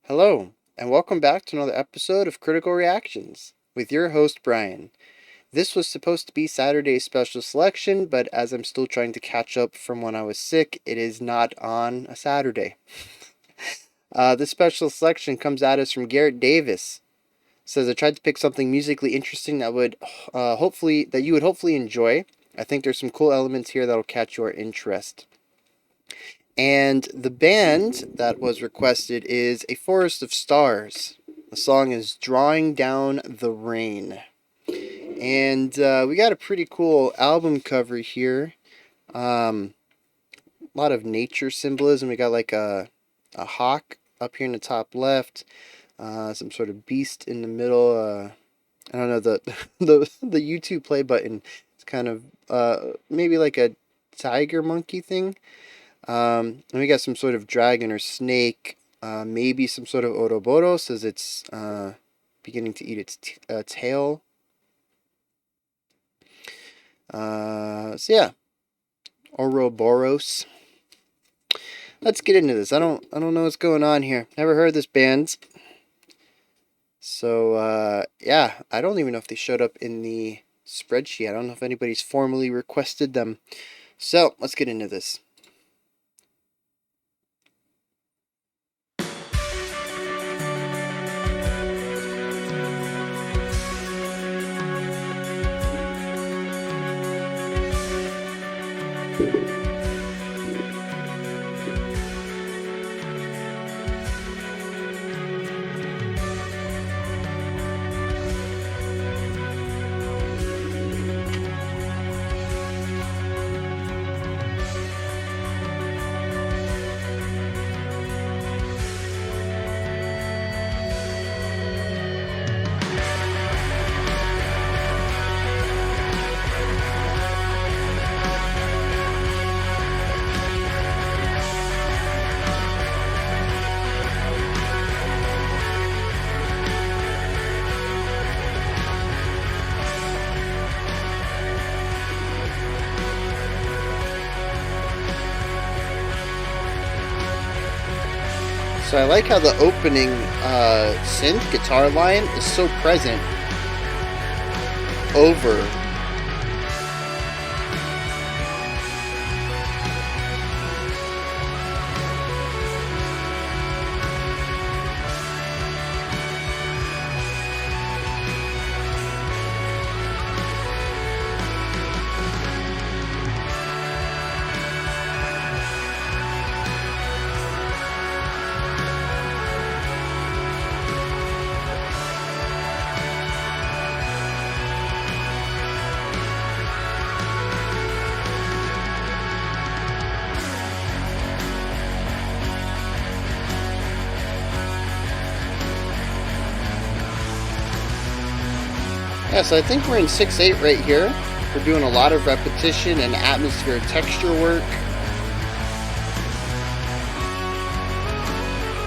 Hello, and welcome back to another episode of Critical Reactions with your host, Bryan. This was supposed to be Saturday's special selection, but as I'm still trying to catch up from when I was sick, it is not on a Saturday. This special selection comes at us from Garrett Davis. It says I tried to pick something musically interesting that you would hopefully enjoy. I think there's some cool elements here that'll catch your interest. And the band that was requested is A Forest of Stars. The song is Drawing Down the Rain. And we got a pretty cool album cover here. A lot of nature symbolism. We got like a hawk up here in the top left. Some sort of beast in the middle. I don't know, the YouTube play button. It's kind of maybe like a tiger monkey thing. And we got some sort of dragon or snake, maybe some sort of Ouroboros as it's beginning to eat its tail. So yeah, Ouroboros. Let's get into this. I don't know what's going on here. Never heard this band. So yeah, I don't even know if they showed up in the spreadsheet. I don't know if anybody's formally requested them. So let's get into this. So I like how the opening synth guitar line is so present over Yeah, so I think we're in 6/8 right here. We're doing a lot of repetition and atmospheric texture work.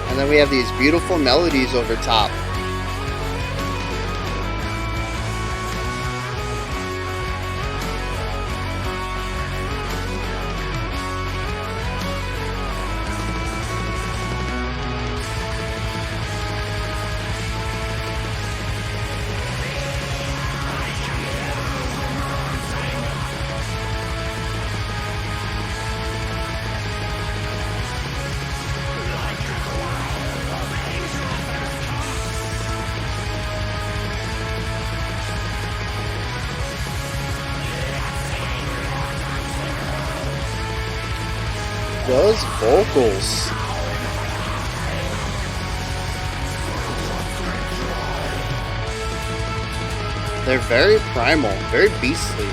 And then we have these beautiful melodies over top. Those vocals. They're very primal, very beastly.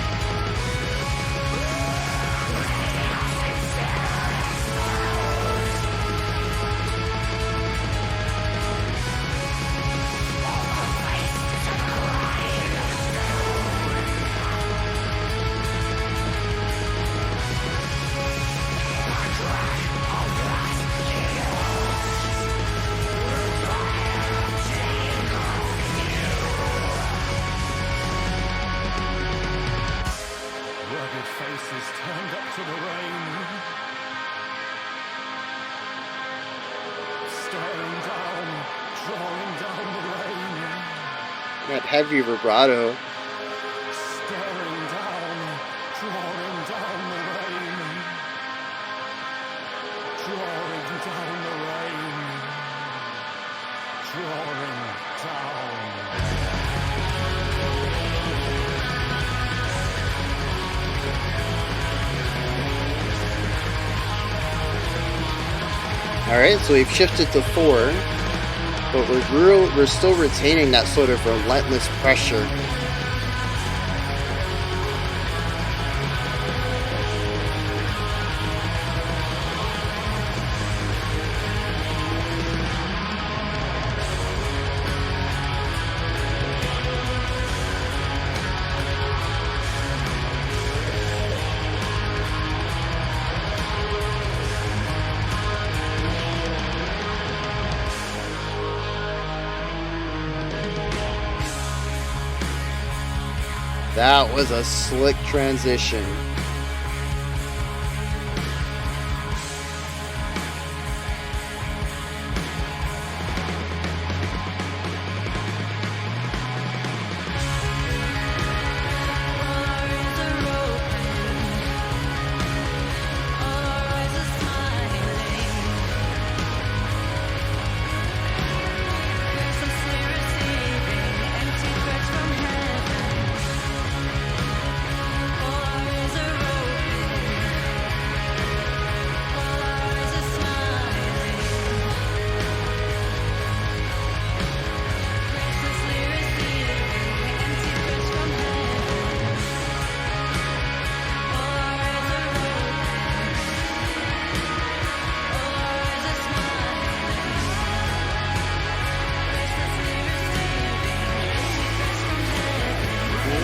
Faces turned up to the rain, staring down drawing down the rain, That heavy vibrato. staring down, drawing down the rain, drawing down the rain, drawing down. Alright, so we've shifted to 4, but we're still retaining that sort of relentless pressure. That was a slick transition.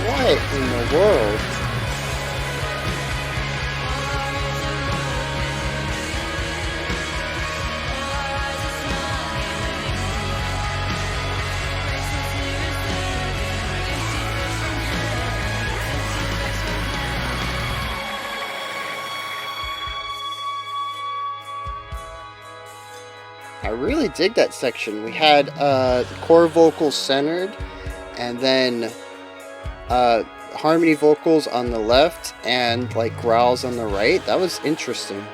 What in the world? I really dig that section. We had the core vocals centered, and then harmony vocals on the left, and like growls on the right. That was interesting.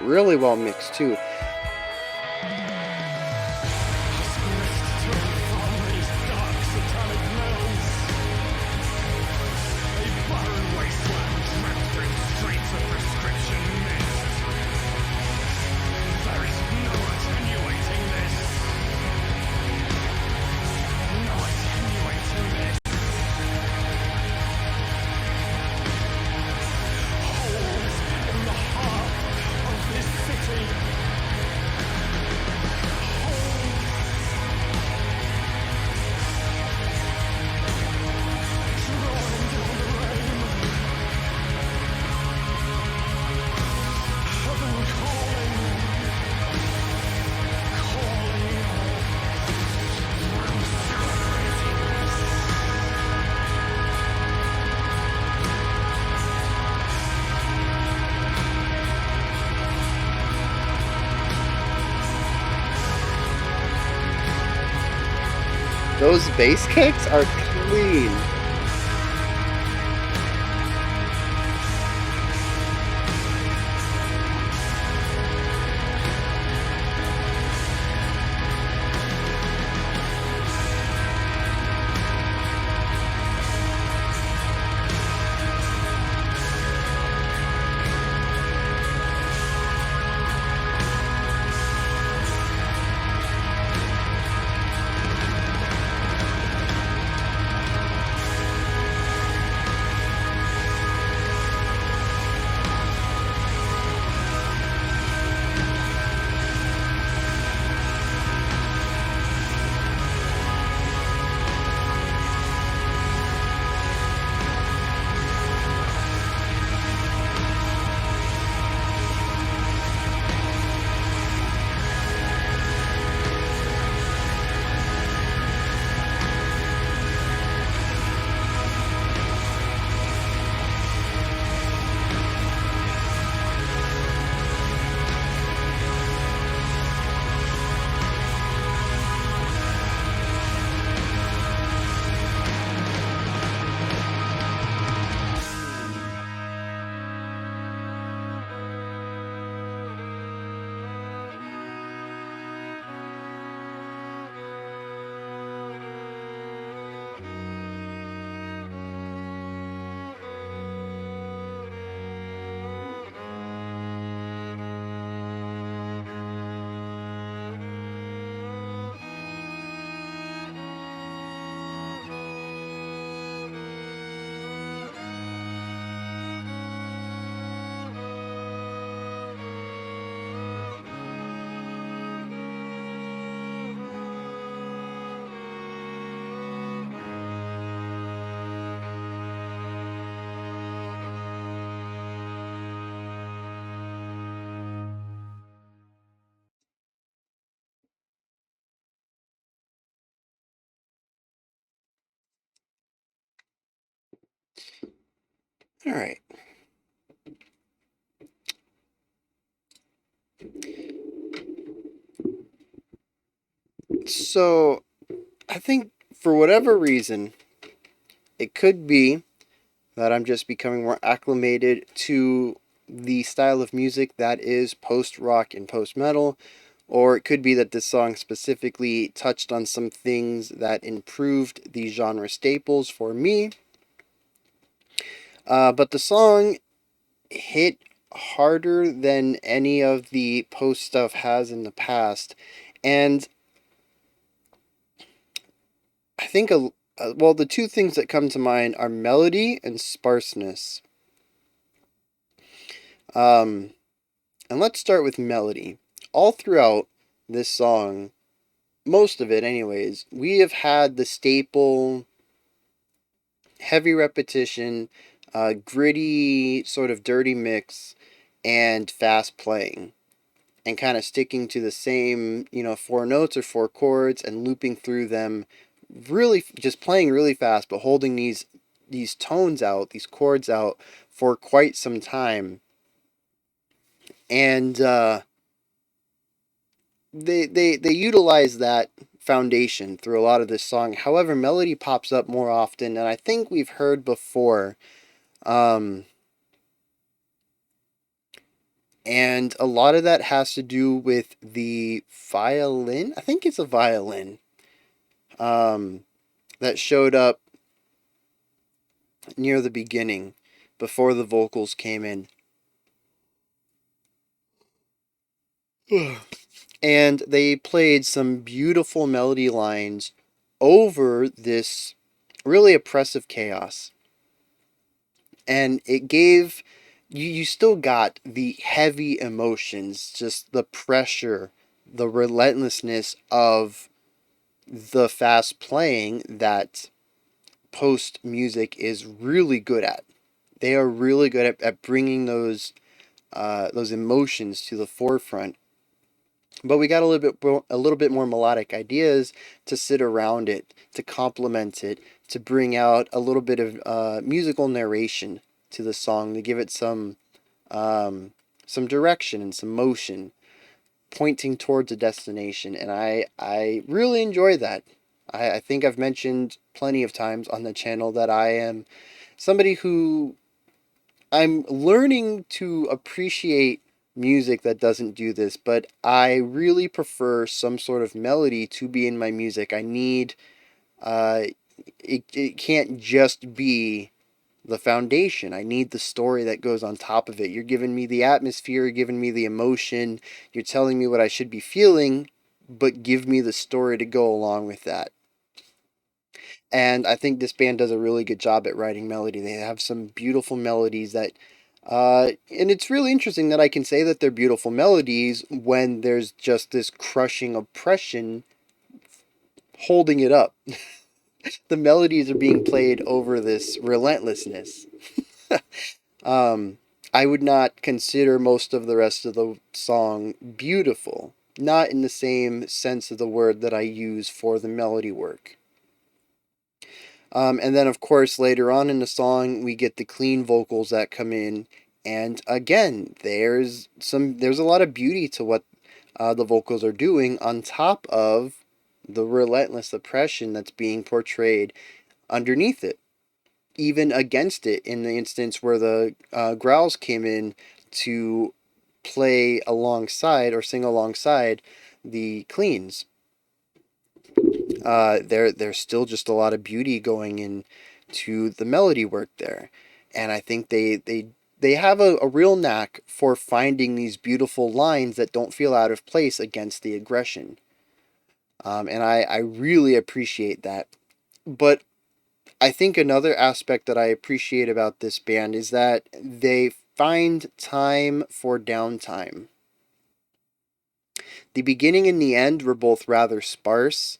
Really well mixed too. Those bass kicks are clean. All right. So I think for whatever reason, it could be that I'm just becoming more acclimated to the style of music that is post rock and post metal, or it could be that this song specifically touched on some things that improved the genre staples for me. But the song hit harder than any of the post stuff has in the past. And I think, well, the two things that come to mind are melody and sparseness. Um, and let's start with melody. All throughout this song, most of it, anyways, we have had the staple heavy repetition, gritty, sort of dirty mix, and fast playing. And kind of sticking to the same, four notes or four chords and looping through them, really just playing really fast, but holding these tones out, these chords out for quite some time. And they utilize that foundation through a lot of this song. However, melody pops up more often, and I think we've heard before. Um, and a lot of that has to do with the violin. I think it's a violin. Um, that showed up near the beginning before the vocals came in. And they played some beautiful melody lines over this really oppressive chaos. And it gave you still got the heavy emotions, just the pressure, the relentlessness of the fast playing that post music is really good at. They are really good at bringing those emotions to the forefront. But we got a little bit more melodic ideas to sit around it, to complement it, to bring out a little bit of musical narration to the song, to give it some direction and some motion, pointing towards a destination. And I really enjoy that. I think I've mentioned plenty of times on the channel that I am somebody who I'm learning to appreciate music that doesn't do this, but I really prefer some sort of melody to be in my music. I need uh it can't just be the foundation. I need the story that goes on top of it. You're giving me the atmosphere, you're giving me the emotion, you're telling me what I should be feeling, but give me the story to go along with that. And I think this band does a really good job at writing melody. They have some beautiful melodies that, and it's really interesting that I can say that they're beautiful melodies when there's just this crushing oppression holding it up. The melodies are being played over this relentlessness. um, I would not consider most of the rest of the song beautiful, not in the same sense of the word that I use for the melody work. And then, of course, later on in the song, we get the clean vocals that come in, and again, there's a lot of beauty to what the vocals are doing, on top of the relentless oppression that's being portrayed underneath it, even against it. In the instance where the growls came in to play alongside or sing alongside the cleans, there's still just a lot of beauty going in to the melody work there. And I think they have a real knack for finding these beautiful lines that don't feel out of place against the aggression. And I really appreciate that. But I think another aspect that I appreciate about this band is that they find time for downtime. The beginning and the end were both rather sparse,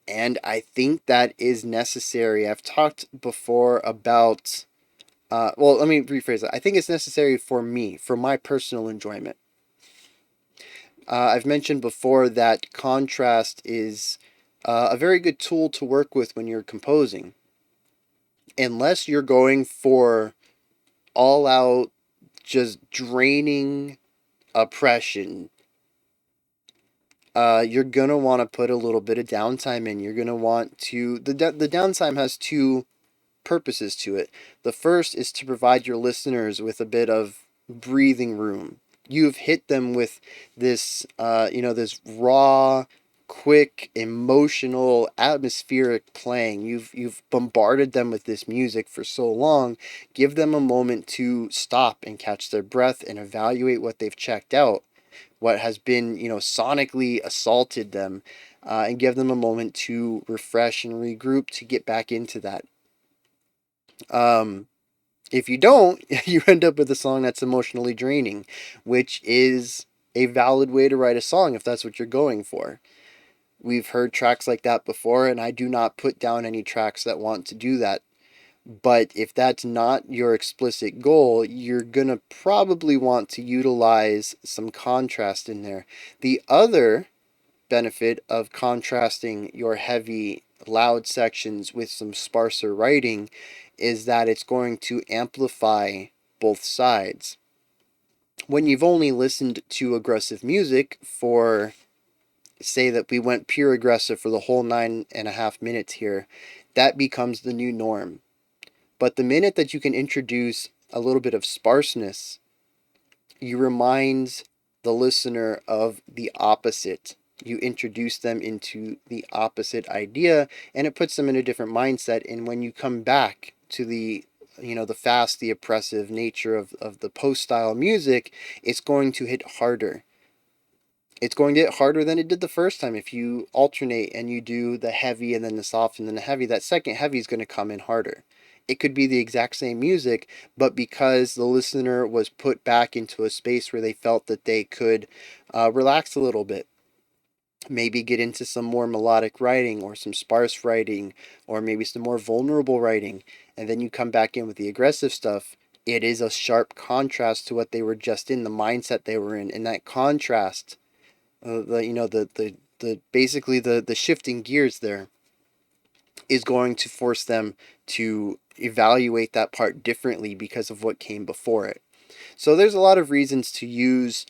and I think that is necessary. I've talked before about, well, let me rephrase that. I think it's necessary for me, for my personal enjoyment. I've mentioned before that contrast is a very good tool to work with when you're composing. Unless you're going for all out, just draining oppression, you're gonna want to put a little bit of downtime in. You're gonna want to the downtime has two purposes to it. The first is to provide your listeners with a bit of breathing room. You've hit them with this, this raw, quick, emotional, atmospheric playing. You've bombarded them with this music for so long. Give them a moment to stop and catch their breath and evaluate what they've checked out, what has been, sonically assaulted them, and give them a moment to refresh and regroup to get back into that. Um, if you don't, you end up with a song that's emotionally draining, which is a valid way to write a song if that's what you're going for. We've heard tracks like that before, and I do not put down any tracks that want to do that. But if that's not your explicit goal, you're going to probably want to utilize some contrast in there. The other benefit of contrasting your heavy, loud sections with some sparser writing is that it's going to amplify both sides. When you've only listened to aggressive music for, say that we went pure aggressive for the whole 9.5 minutes here, that becomes the new norm. But the minute that you can introduce a little bit of sparseness, you remind the listener of the opposite. You introduce them into the opposite idea, and it puts them in a different mindset. And when you come back to the fast, the oppressive nature of the post style music, it's going to hit harder. It's going to hit harder than it did the first time. If you alternate and you do the heavy and then the soft and then the heavy, that second heavy is going to come in harder. It could be the exact same music, but because the listener was put back into a space where they felt that they could relax a little bit, maybe get into some more melodic writing or some sparse writing or maybe some more vulnerable writing, and then you come back in with the aggressive stuff, it is a sharp contrast to what they were just in, the mindset they were in. And that contrast, the basically the shifting gears there is going to force them to evaluate that part differently because of what came before it. So there's a lot of reasons to use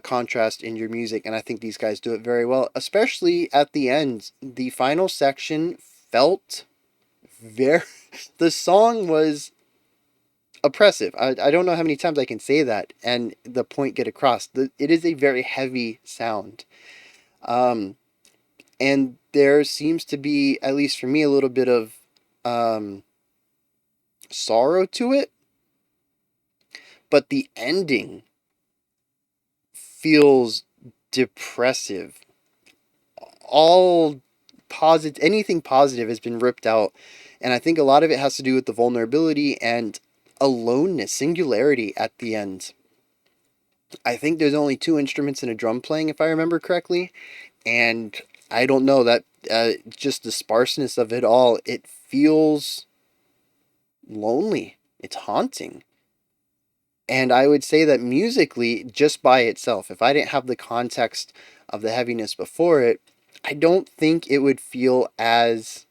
contrast in your music, and I think these guys do it very well, especially at the end. The final section felt very. The song was oppressive. I don't know how many times I can say that and the point get across. It is a very heavy sound. Um, and there seems to be, at least for me, a little bit of um, sorrow to it, but the ending feels depressive. All positive, anything positive has been ripped out, and I think a lot of it has to do with the vulnerability and aloneness, singularity at the end. I think there's only two instruments and a drum playing, if I remember correctly, and I don't know that just the sparseness of it all. It feels lonely. It's haunting. And I would say that musically, just by itself, if I didn't have the context of the heaviness before it, I don't think it would feel as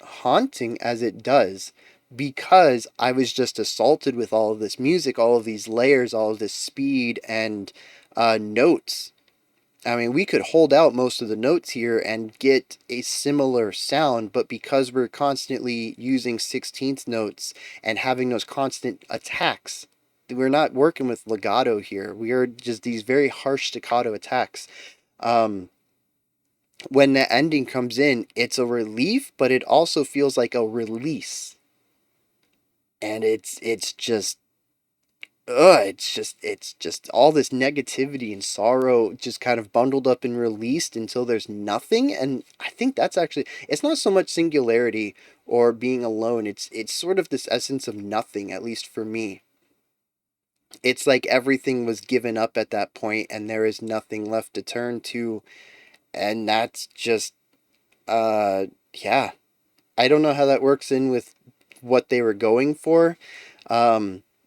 haunting as it does, because I was just assaulted with all of this music, all of these layers, all of this speed and notes. I mean, we could hold out most of the notes here and get a similar sound, but because we're constantly using 16th notes and having those constant attacks, we're not working with legato here. We are just these very harsh staccato attacks. Um, when the ending comes in, it's a relief, but it also feels like a release. And it's just it's just all this negativity and sorrow just kind of bundled up and released until there's nothing. And I think that's actually, it's not so much singularity or being alone, it's sort of this essence of nothing, at least for me. It's like everything was given up at that point and there is nothing left to turn to. And that's just uh yeah, I don't know how that works in with what they were going for.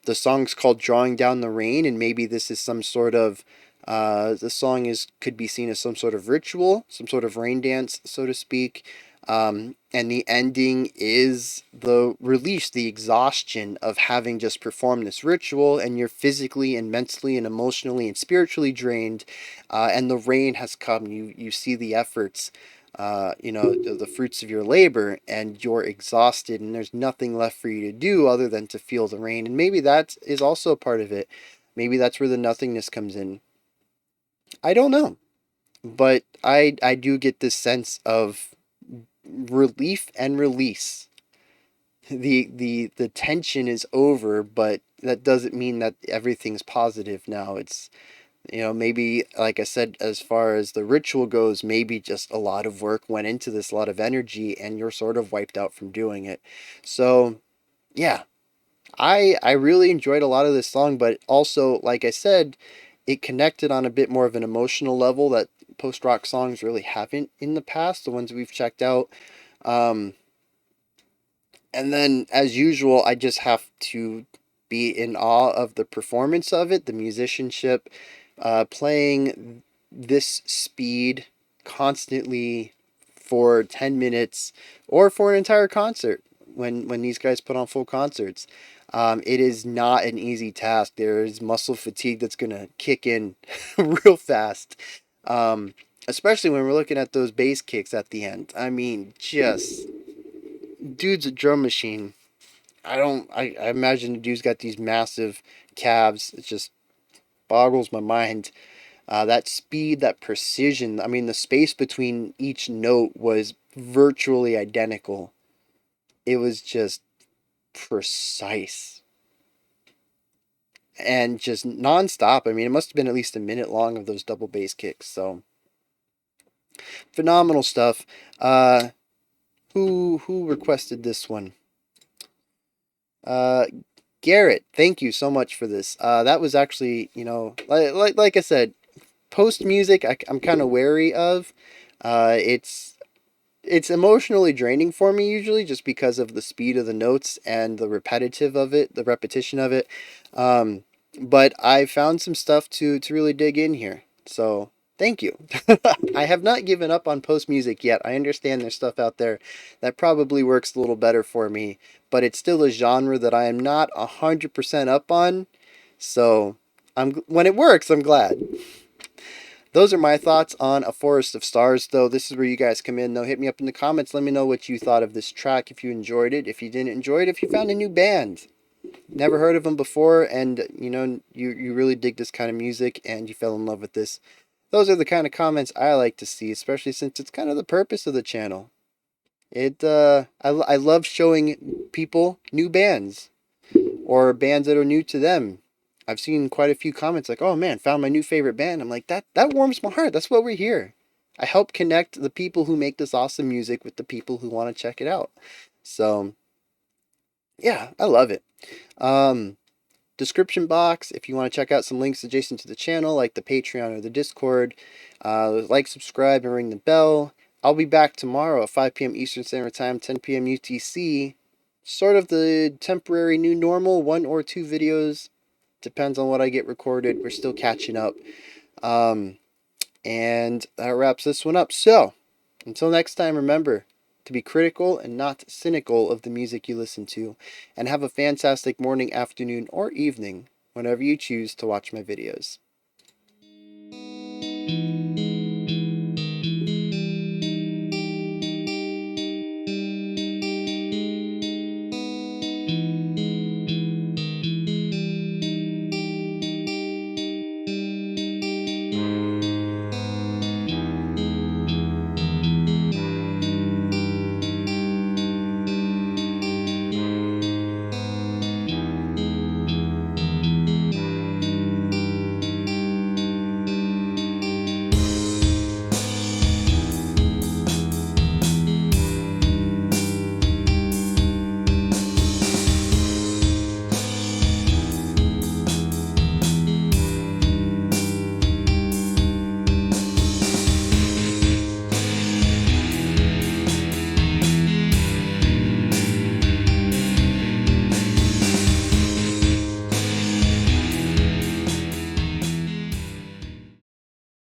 The song's called "Drawing Down the Rain," and maybe this is some sort of the song is could be seen as some sort of ritual, some sort of rain dance, so to speak. And the ending is the release, the exhaustion of having just performed this ritual, and you're physically and mentally and emotionally and spiritually drained, and the rain has come. You see the efforts, the fruits of your labor, and you're exhausted, and there's nothing left for you to do other than to feel the rain. And maybe that is also a part of it. Maybe that's where the nothingness comes in. I don't know, but I do get this sense of relief and release. The tension is over, but that doesn't mean that everything's positive now. It's, maybe, like I said, as far as the ritual goes, maybe just a lot of work went into this, a lot of energy, and you're sort of wiped out from doing it. So yeah, I really enjoyed a lot of this song, but also, like I said, it connected on a bit more of an emotional level that post rock songs really haven't in the past, the ones we've checked out. Um, and then, as usual, I just have to be in awe of the performance of it, the musicianship, playing this speed constantly for 10 minutes or for an entire concert when these guys put on full concerts. It is not an easy task. There is muscle fatigue that's going to kick in real fast. Um, Especially when we're looking at those bass kicks at the end. I mean, just dude's a drum machine. I imagine the dude's got these massive calves. It just boggles my mind. That speed, that precision. I mean, the space between each note was virtually identical. It was just precise and just nonstop. I mean, it must have been at least a minute long of those double bass kicks. So phenomenal stuff. Uh, who requested this one? Uh, Garrett, thank you so much for this. That was actually, like I said, post music, I'm kind of wary of. It's emotionally draining for me usually, just because of the speed of the notes and the repetition of it. Um, but I found some stuff to really dig in here. So thank you. I have not given up on post music yet. I understand there's stuff out there that probably works a little better for me, but it's still a genre that I am not 100% up on. So when it works, I'm glad. Those are my thoughts on A Forest of Stars, though. This is where you guys come in, though. Hit me up in the comments. Let me know what you thought of this track, if you enjoyed it, if you didn't enjoy it, if you found a new band. Never heard of them before, and, you really dig this kind of music, and you fell in love with this. Those are the kind of comments I like to see, especially since it's kind of the purpose of the channel. I love showing people new bands or bands that are new to them. I've seen quite a few comments like, "Oh man, found my new favorite band." I'm like, that warms my heart. That's what we're here. I help connect the people who make this awesome music with the people who want to check it out. So, yeah, I love it. Um, Description box if you want to check out some links adjacent to the channel, like the Patreon or the Discord. Like, subscribe, and ring the bell. I'll be back tomorrow at 5 p.m. Eastern Standard Time, 10 p.m. UTC. Sort of the temporary new normal, one or two videos. Depends on what I get recorded. We're still catching up. Um, and that wraps this one up. So, until next time, remember to be critical and not cynical of the music you listen to. And have a fantastic morning, afternoon, or evening whenever you choose to watch my videos.